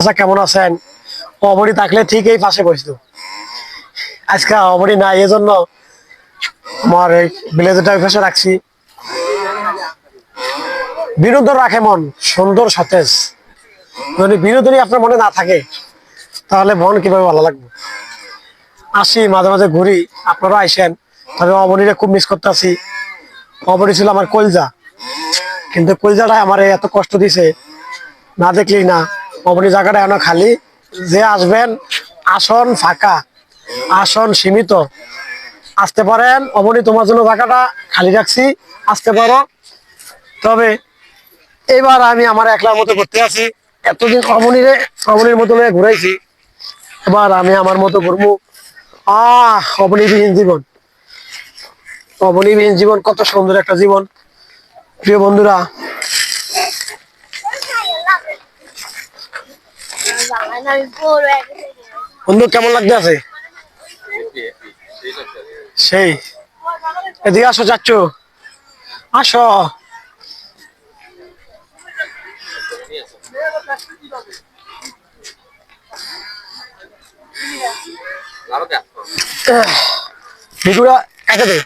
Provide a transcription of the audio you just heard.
আচ্ছা, কেমন আছেন? অবড়ি থাকলে ঠিক এই পাশে বসতো। আজকে অবড়ি নাই, এজন্য আমার এই ব্লেজারটা ওই পাশে রাখছি। বিনোদন রাখে মন সুন্দর সতেজ। যদি বিনোদনই আপনার মনে না থাকে তাহলে মন কিভাবে ভালো লাগবে? আসি মাঝে মাঝে ঘুরি, আপনারা আইসেন। তবে অবনীরে খুব মিস করতেছি। অবনী ছিল আমার কলজা, কিন্তু কলজাটা আমার এত কষ্ট দিছে, না দেখলেই না। অবনী জায়গাটা এখনো খালি। যে আসবেন, আসন ফাঁকা, আসন সীমিত। আসতে পারেন, অবনী তোমার জন্য জায়গাটা খালি রাখছি, আসতে পারো। তবে এবার আমি আমার একলার মতো করতে আছি। এতদিন অবনীর মতো ঘুরাইছি, এবার আমি আমার মতো ঘুরবো। অবনীবিহীন জীবন, অবনীবিহীন জীবন কত সুন্দর একটা জীবন। প্রিয় বন্ধুরা, বন্ধু কেমন লাগতে আছে? সেই এদিকে আসো, চাচ্ছ আসো। ভিডিওটা একে দে।